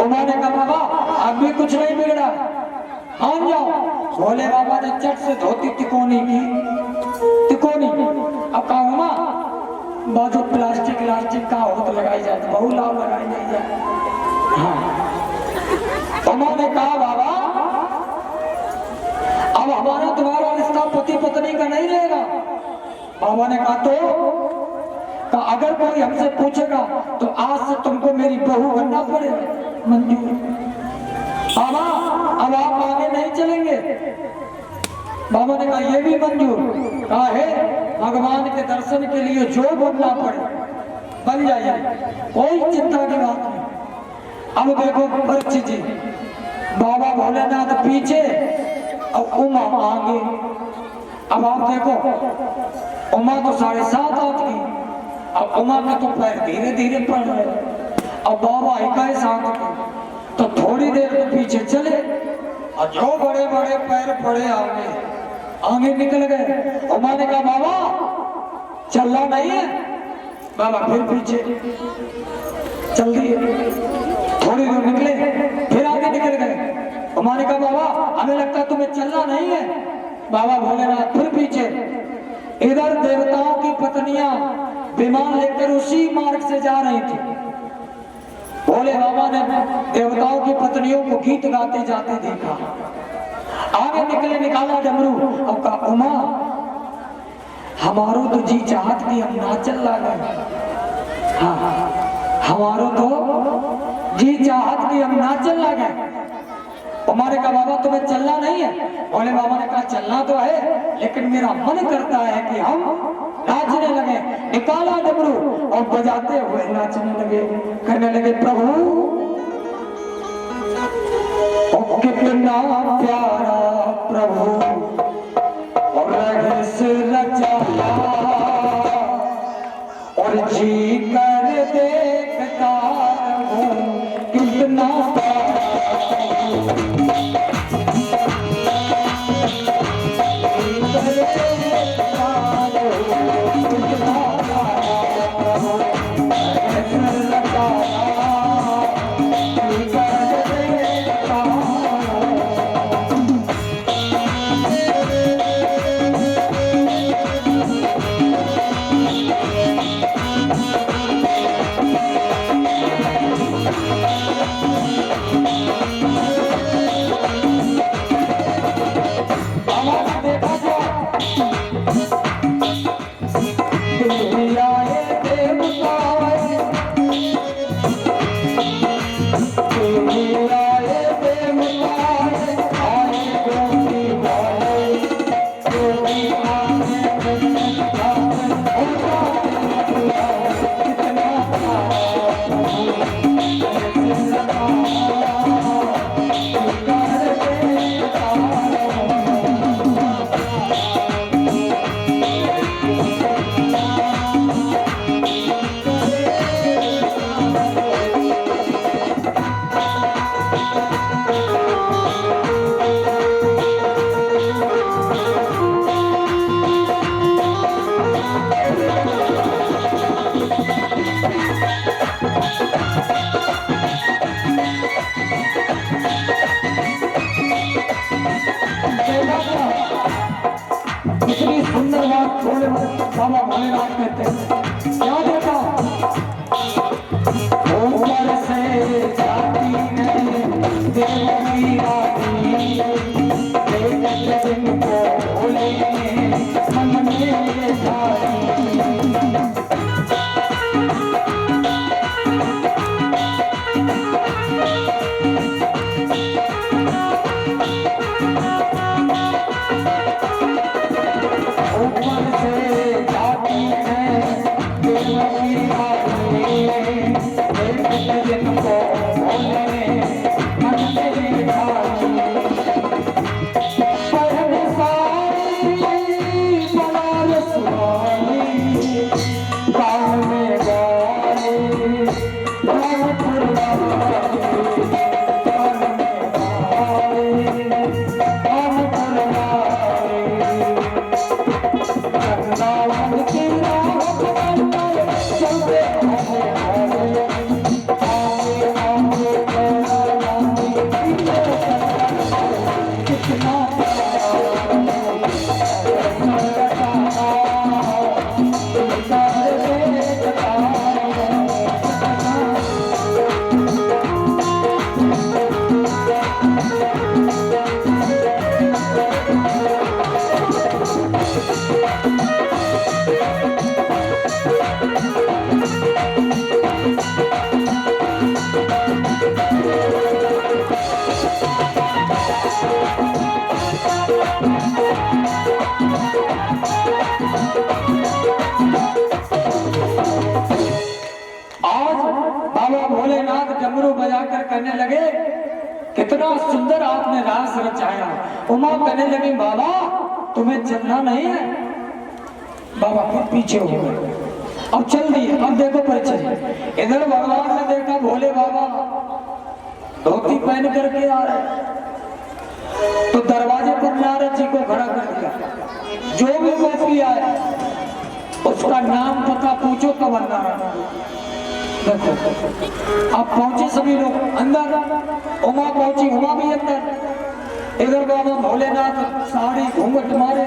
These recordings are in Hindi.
उमा ने कहा बाबा अब भी कुछ नहीं बिगड़ा, मान जाओ। भोले बाबा ने चट से धोती तिकोनी की, तिकोनी। अब कहा उमा बाजू प्लास्टिक का हो तो लगाई जाए, बहु लाभ लगाई नहीं जाए। हाँ उन्होंने कहा बाबा अब हमारा तुम्हारा रिश्ता पति पत्नी का नहीं रहेगा। बाबा ने कहा तो अगर कोई हमसे पूछेगा तो आज से तुमको मेरी बहू बनना पड़ेगा। मंजूर। बाबा अब आप आगे नहीं चलेंगे। बाबा ने कहा ये भी मंजूर। कहा है भगवान के दर्शन के लिए जो बनना पड़े बन जाइए, कोई चिंता की बात नहीं। अब देखो बच्ची जी, बाबा भोलेनाथ पीछे और उमा आगे। अब आप देखो उमा तो 7.5 हाथ की, अब उमा के तो पैर धीरे धीरे पड़ रहे, अब बाबा 21 हाथ के, तो थोड़ी देर तो पीछे चले और जो बड़े बड़े पैर पड़े आगे निकल गए। उमा ने कहा बाबा चलना नहीं है। बाबा फिर पीछे चल दिए, थोड़ी दूर निकले फिर आगे निकल गए। उमा ने कहा बाबा हमें लगता है तुम्हें चलना नहीं है। बाबा भोलेनाथ फिर पीछे। इधर देवताओं की पत्नियां विमान लेकर उसी मार्ग से जा रही थी। भोले बाबा ने देवताओं की पत्नियों को गीत गाते जाते देखा। आगे निकले, निकाला डमरू और कहा उमा हमारो तो जी चाहत की हम नाचल लगे। हाँ हमारो तो जी चाहत की हम नाचल लगे। उमा ने कहा बाबा तुम्हें चलना नहीं है। भोले बाबा ने कहा चलना तो है लेकिन मेरा मन करता है कि हम नाचने लगे। निकाला डमरू और बजाते हुए नाचने लगे, कहने लगे प्रभु ओ कितना प्यारा प्रभु और रहस्य रचाया और जी कर देखता हूँ कितना इतनी सुंदर बात भोले बाबा भोलेनाथ कहते हैं। क्या देखा ऊपर से जाती है देवी रानी, देखते जिनको भोले मन में जाती। ऊपर से जाती है कहने लगे कितना सुंदर आपने रास रचाया। उमा कहने लगी बाबा तुम्हें चलना नहीं है। बाबा फिर पीछे हो गए, अब चल दिए। अब देखो परिचय, इधर भगवान ने देखा भोले बाबा धोती पहन करके आ रहे, तो दरवाजे पर नारद जी को खड़ा कर दिया। जो भी गोपी आए उसका नाम पता पूछो तब अंदर आना। देखो अब पहुंचे सभी लोग अंदर, उमा पहुंची, उमा भी अंदर। इधर बाबा भोलेनाथ साड़ी घूंघट मारे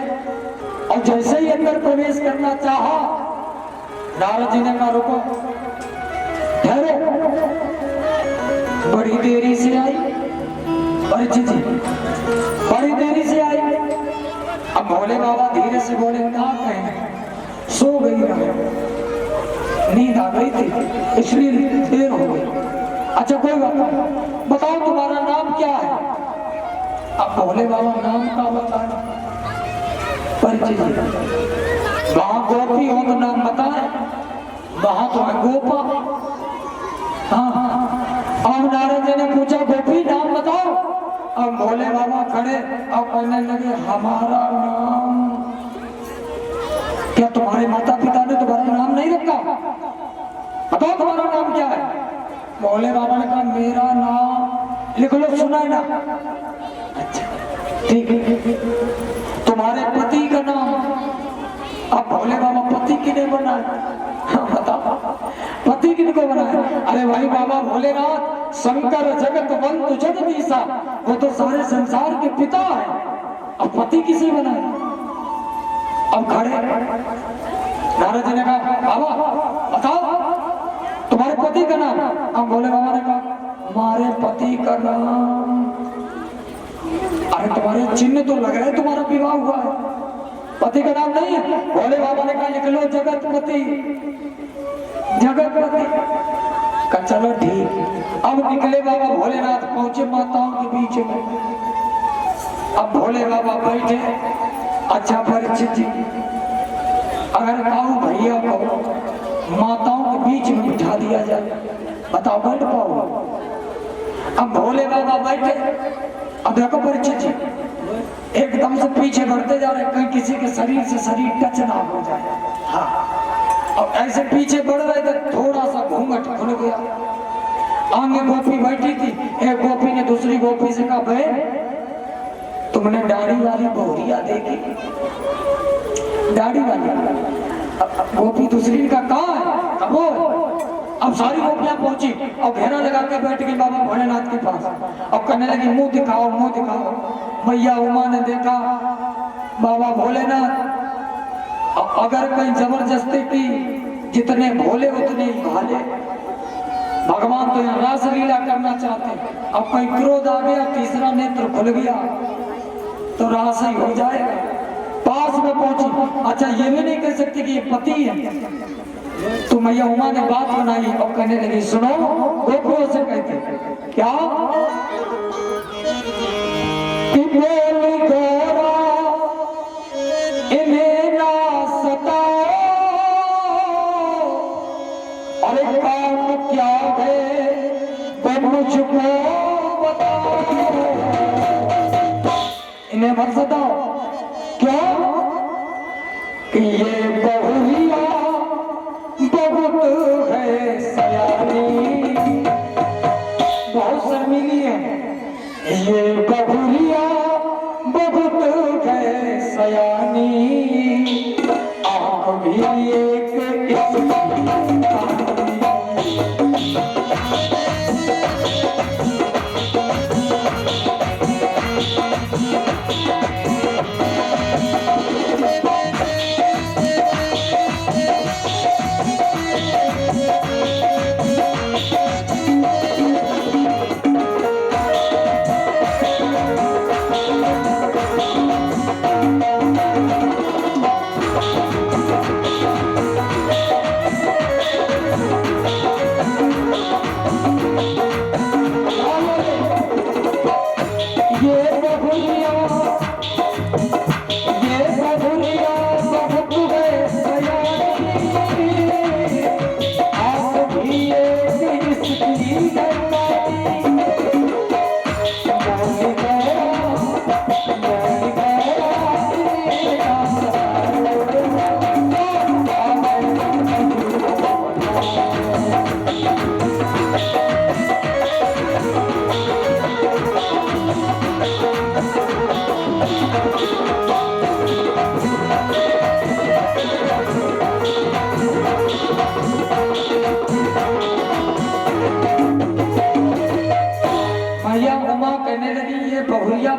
और जैसे ही अंदर प्रवेश करना चाहा, नारद जी ने कहा रुको, ठहरो, बड़ी देरी से आई। परिचित जी बड़ी देरी से आई। अब भोले बाबा धीरे से बोले ना कहें, सो गई रहे, नींद आ गई थी इसलिए देर हो गई। अच्छा कोई बात नहीं, बताओ तुम्हारा नाम क्या है। अब भोले बाबा नाम का बताए। परिचित वहां गोपी हो तो नाम बताए, वहां तो है गोपा। हाँ अब नारद जी ने पूछा गोपी नाम बताओ। अब भोले बाबा खड़े और कहने लगे हमारा नाम, क्या तुम्हारे माता पिता ने तुम्हारा नाम नहीं रखा, बताओ तुम्हारा नाम क्या है। भोले बाबा ने कहा मेरा नाम लिख लो, सुना है ना। अच्छा ठीक है, तुम्हारे पति का नाम। अब भोले बाबा पति किने बनाए, बताओ पति किनको बनाए। अरे भाई बाबा भोलेनाथ शंकर जगत बंधु जगदीशा, वो तो सारे संसार के पिता है, अब पति किसे बनाए। अब खड़े नारद जी ने कहा बाबा बताओ तुम्हारे पति का नाम। अब भोले बाबा ने कहा हमारे पति का नाम, अरे तुम्हारे चिन्ह तो लग रहा है तुम्हारा विवाह हुआ है, पति का नाम नहीं है। भोले बाबा ने कहा लिख लो जगतपति, जगतपति का। चलो ठीक। अब निकले बाबा भोलेनाथ, पहुंचे माताओं के बीच में। अब भोले बाबा बैठे। अच्छा परिचित जी, अगर काऊ भैया को माताओं के बीच में बिठा दिया जाए, बताओ बैठ पाओ। अब भोले बाबा बैठे। अब देखो परिचित जी एकदम से पीछे बढ़ते जा रहे, कहीं किसी के शरीर से शरीर टच ना हो जाए। हाँ अब ऐसे पीछे बढ़ रहे थे, थोड़ा सा घूंघट खुल गया। आगे गोपी बैठी थी, एक गोपी ने दूसरी गोपी से कहा बहन तुमने दाढ़ी वाली बहुरिया देखी, दाढ़ी वाली। गोपी दूसरी का कहाँ है, अब वो। अब सारी गोपियां पहुंची और घेरा लगा के बैठ गई बाबा भोलेनाथ के पास। अब कहने लगी मुंह दिखाओ, मुंह दिखाओ। मैया उमा ने देखा बाबा भोलेनाथ, अगर कहीं जबरदस्ती की, जितने भोले उतने ही भाले। भगवान तो यहाँ रास लीला करना चाहते, अब कहीं क्रोध आ गया, तीसरा नेत्र खुल गया तो रास ही हो जाएगा। पास में पहुंची। अच्छा ये भी नहीं कह सकती कि ये पति है। तो मैया उमा ने बात बनाई और कहने लगी सुनो, गोपियों से कहते क्या कि बोली गोरा इन्हें ना सताओ, अरे काम क्या है वो मुझको बताओ, इन्हें मत सताओ। क्यों कि ये बहुरिया बहुत है सयानी, बहुत शर्मीली है ये बहुरिया, बहुत है सयानी, आँख भी एक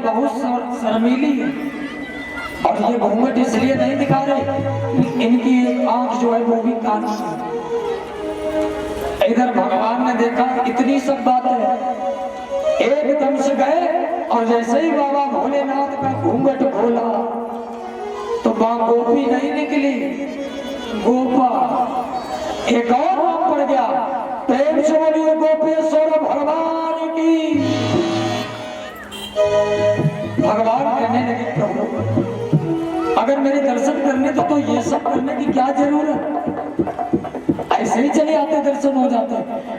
बहुत शर्मीली है। और ये घूंघट इसलिए नहीं दिखा रहे, इनकी एक आंख जो है वो भी काली है। इधर भगवान ने देखा इतनी सब बातें, एकदम से गए और जैसे ही बाबा भोलेनाथ का घूंघट खोला तो मां गोपी नहीं निकली, गोपा। एक और नाम पड़ गया, प्रेम से बोलिए गोपेश्वर भगवान की। भगवान कहने लगे प्रभु अगर मेरे दर्शन करने तो ये सब करने की क्या जरूरत, ऐसे ही चले आते दर्शन हो जाते।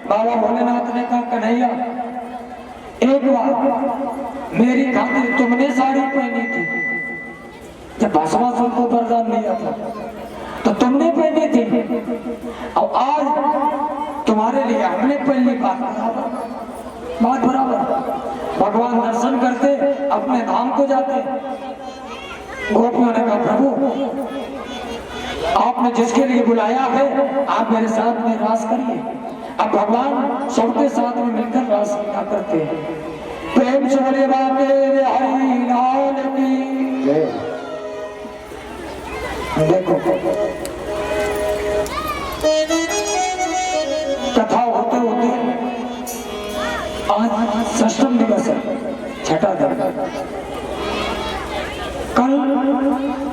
बाबा भोलेनाथ ने कहा कन्हैया एक बार मेरी खातिर तुमने साड़ी पहनी थी, जब भस्मासुर को वरदान दिया था तो तुमने पहनी थी, और आज तुम्हारे लिए हमने पहली बात बराबर। भगवान दर्शन करते अपने धाम को जाते। गोपियों ने कहा प्रभु आपने जिसके लिए बुलाया है आप मेरे साथ में रास करिए। अब भगवान सबके साथ में मिलकर रास लीला करते हैं। प्रेम से बोले बाबे हरि लाल की। देखो कथा होते होते आज षष्ठम दिवस है, छठा दिन, कल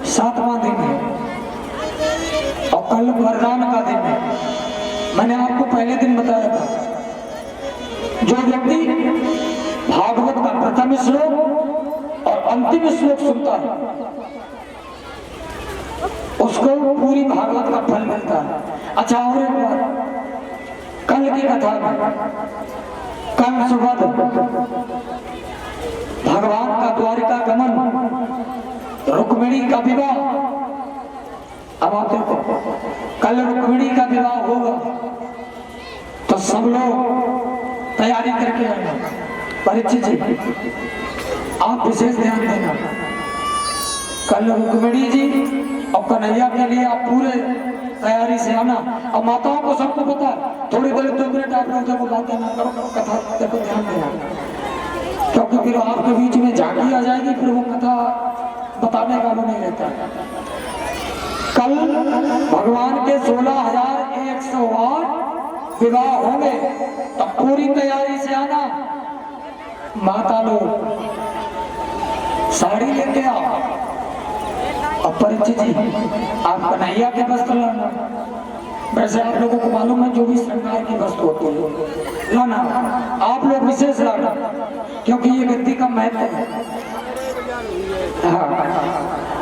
7वां दिन है और कल वरदान का दिन है। मैंने आपको पहले दिन बताया था, जो व्यक्ति भागवत का प्रथम श्लोक और अंतिम श्लोक सुनता है उसको पूरी भागवत का फल मिलता है। अच्छा और एक बात, कल की कथा में कल सुबह भगवान का द्वारिका गमन, रुक्मिणी का विवाह। अब आप देखो कल रुक्मिणी का विवाह होगा तो सब लोग तैयारी करके आना। परीक्षित जी आप विशेष ध्यान देना, कल रुक्मिणी जी और कन्हैया के लिए आप पूरे तैयारी से आना। और माताओं को सबको पता, थोड़ी देर 2 मिनट आप लोगों को बातें ना करो, कथा देखो ध्यान देना, क्योंकि फिर आपके बीच में झांकी आ जाएगी, फिर वो कथा बताने का वो नहीं रहता। कल भगवान के 16,108 विवाह होंगे, तब पूरी तैयारी से आना। माता लोग साड़ी लेके आओ और परीक्षित जी आप कन्हैया के वस्त्र लाना। वैसे आप लोगों को मालूम है जो भी श्रृंगार की वस्तु होती है लाना, आप लोग विशेष लाना, क्योंकि ये गद्दी का महत्व है।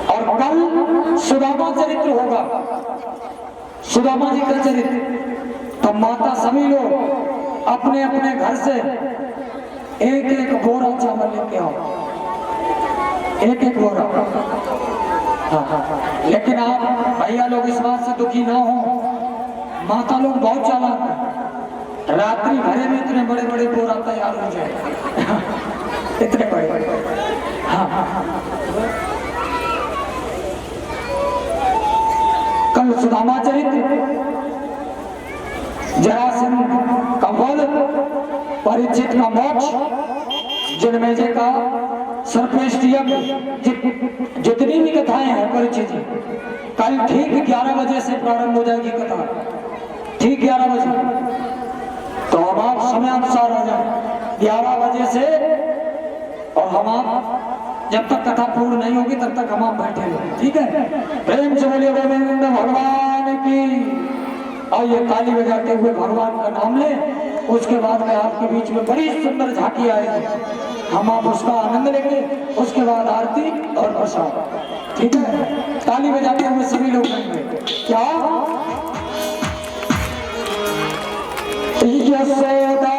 और कल सुदामा चरित्र होगा, सुदामा जी का चरित्र। तो माता सभी लोग अपने अपने घर से एक एक बोरा चावल लेके आओ, एक एक बोरा। लेकिन आप भैया लोग इस बात से दुखी ना हो, माता लोग बहुत चालाक है, रात्रि भरे में इतने बड़े बड़े बोरा तैयार हो जाए इतने बड़े बड़े। कल सुदामा चरित्र, जरासंध का वध, परीक्षित का मोक्ष, जन्मेजय का सर्पेष्टियम, जितनी भी कथाएं हैं परीक्षित जी, कल ठीक 11 बजे से प्रारंभ हो जाएगी कथा, ठीक 11 बजे। तो हम आप समय अनुसार आ जाए 11 बजे से, और हम आप जब तक कथा पूर्ण नहीं होगी तब तक हम आप बैठे हैं, ठीक है। प्रेम से बोलिए गोविंद भगवान की। और ये ताली बजाते हुए भगवान का नाम ले, उसके बाद में आपके बीच में बड़ी सुंदर झांकी आएगी, हम आप उसका आनंद लेंगे। उसके बाद आरती और प्रसाद, ठीक है। ताली बजाते हुए सभी लोग करेंगे क्या? यशोदा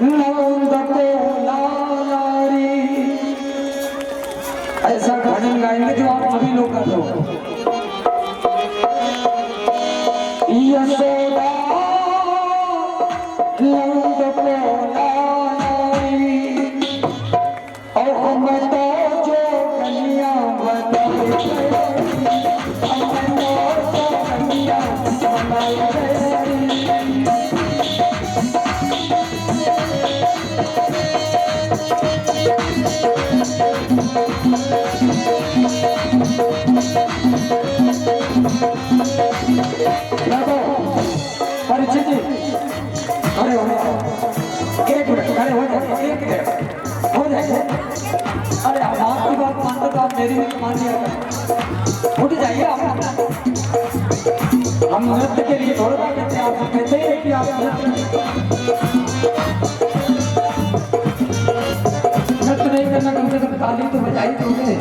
नंद को लारी, ऐसा भजन गाएंगे जो आप सभी लोग कर रहे हो। यशोदा नंद को लारी, और हम तो जो कन्या बताई, हम तो जो कन्या बताई। देखो परिचित जी खड़े हो एक मिनट खड़े हो जाए एक मिनट हो जाए। अरे आप आपकी बात मानते तो आप मेरी भी मान लिया उठ जाइए आप। हम नृत्य के लिए थोड़ा कहते हैं आप कहते हैं कि आप नृत्य नहीं करना कम से कम ताली तो बजाई दोगे।